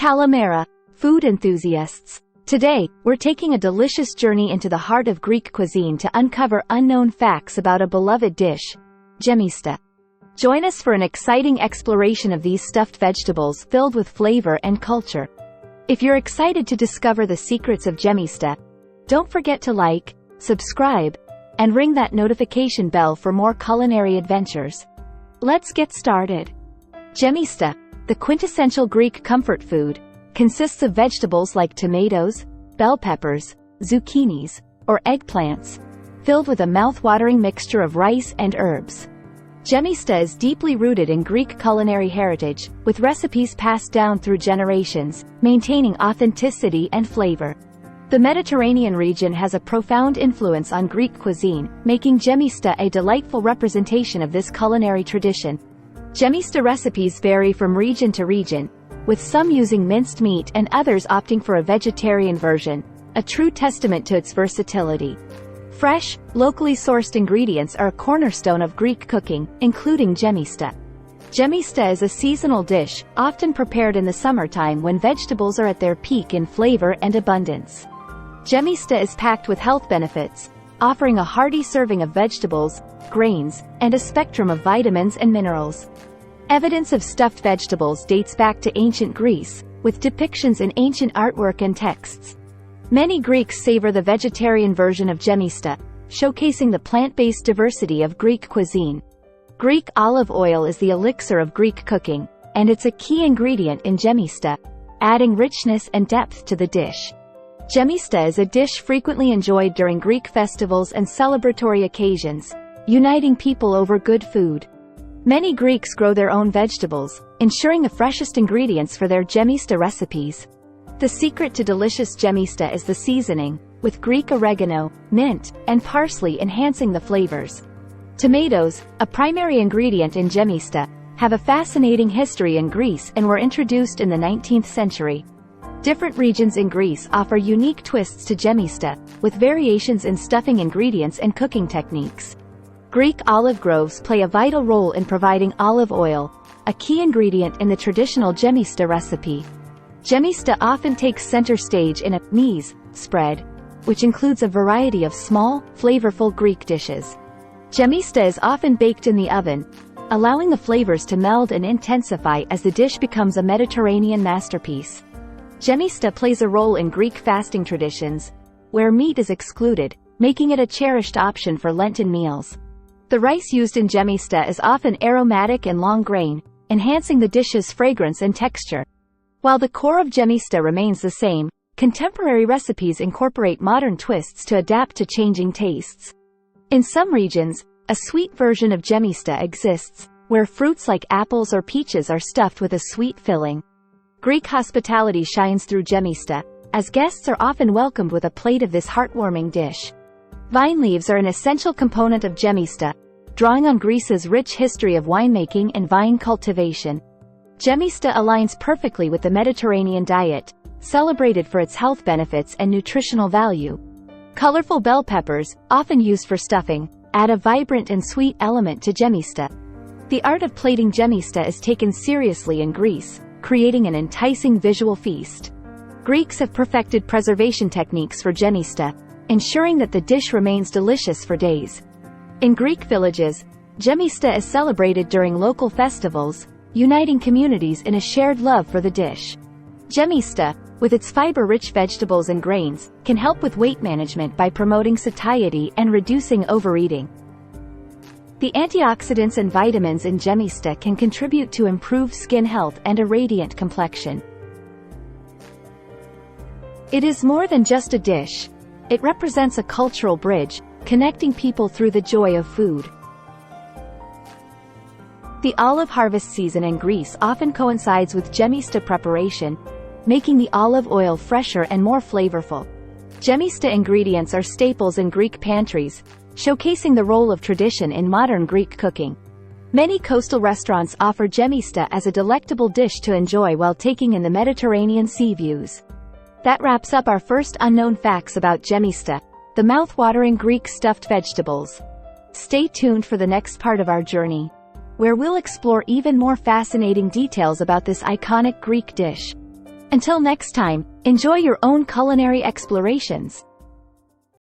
Kalamera, food enthusiasts. Today, we're taking a delicious journey into the heart of Greek cuisine to uncover unknown facts about a beloved dish, Gemista. Join us for an exciting exploration of these stuffed vegetables filled with flavor and culture. If you're excited to discover the secrets of Gemista, don't forget to like, subscribe, and ring that notification bell for more culinary adventures. Let's get started. Gemista, the quintessential Greek comfort food, consists of vegetables like tomatoes, bell peppers, zucchinis, or eggplants, filled with a mouth-watering mixture of rice and herbs. Gemista is deeply rooted in Greek culinary heritage, with recipes passed down through generations, maintaining authenticity and flavor. The Mediterranean region has a profound influence on Greek cuisine, making Gemista a delightful representation of this culinary tradition. Gemista recipes vary from region to region, with some using minced meat and others opting for a vegetarian version, a true testament to its versatility. Fresh, locally sourced ingredients are a cornerstone of Greek cooking, including Gemista. Gemista is a seasonal dish, often prepared in the summertime when vegetables are at their peak in flavor and abundance. Gemista is packed with health benefits, offering a hearty serving of vegetables, grains, and a spectrum of vitamins and minerals. Evidence of stuffed vegetables dates back to ancient Greece, with depictions in ancient artwork and texts. Many Greeks savor the vegetarian version of Gemista, showcasing the plant-based diversity of Greek cuisine. Greek olive oil is the elixir of Greek cooking, and it's a key ingredient in Gemista, adding richness and depth to the dish. Gemista is a dish frequently enjoyed during Greek festivals and celebratory occasions, uniting people over good food. Many Greeks grow their own vegetables, ensuring the freshest ingredients for their Gemista recipes. The secret to delicious Gemista is the seasoning, with Greek oregano, mint, and parsley enhancing the flavors. Tomatoes, a primary ingredient in Gemista, have a fascinating history in Greece and were introduced in the 19th century. Different regions in Greece offer unique twists to Gemista, with variations in stuffing ingredients and cooking techniques. Greek olive groves play a vital role in providing olive oil, a key ingredient in the traditional Gemista recipe. Gemista often takes center stage in a mise spread, which includes a variety of small, flavorful Greek dishes. Gemista is often baked in the oven, allowing the flavors to meld and intensify as the dish becomes a Mediterranean masterpiece. Gemista plays a role in Greek fasting traditions, where meat is excluded, making it a cherished option for Lenten meals. The rice used in Gemista is often aromatic and long-grain, enhancing the dish's fragrance and texture. While the core of Gemista remains the same, contemporary recipes incorporate modern twists to adapt to changing tastes. In some regions, a sweet version of Gemista exists, where fruits like apples or peaches are stuffed with a sweet filling. Greek hospitality shines through Gemista, as guests are often welcomed with a plate of this heartwarming dish. Vine leaves are an essential component of Gemista, drawing on Greece's rich history of winemaking and vine cultivation. Gemista aligns perfectly with the Mediterranean diet, celebrated for its health benefits and nutritional value. Colorful bell peppers, often used for stuffing, add a vibrant and sweet element to Gemista. The art of plating Gemista is taken seriously in Greece, creating an enticing visual feast. Greeks have perfected preservation techniques for Gemista, ensuring that the dish remains delicious for days. In Greek villages, Gemista is celebrated during local festivals, uniting communities in a shared love for the dish. Gemista, with its fiber-rich vegetables and grains, can help with weight management by promoting satiety and reducing overeating. The antioxidants and vitamins in Gemista can contribute to improved skin health and a radiant complexion. It is more than just a dish. It represents a cultural bridge, connecting people through the joy of food. The olive harvest season in Greece often coincides with Gemista preparation, making the olive oil fresher and more flavorful. Gemista ingredients are staples in Greek pantries, showcasing the role of tradition in modern Greek cooking. Many coastal restaurants offer Gemista as a delectable dish to enjoy while taking in the Mediterranean sea views. That wraps up our first unknown facts about Gemista, the mouth-watering Greek stuffed vegetables. Stay tuned for the next part of our journey, where we'll explore even more fascinating details about this iconic Greek dish. Until next time, enjoy your own culinary explorations.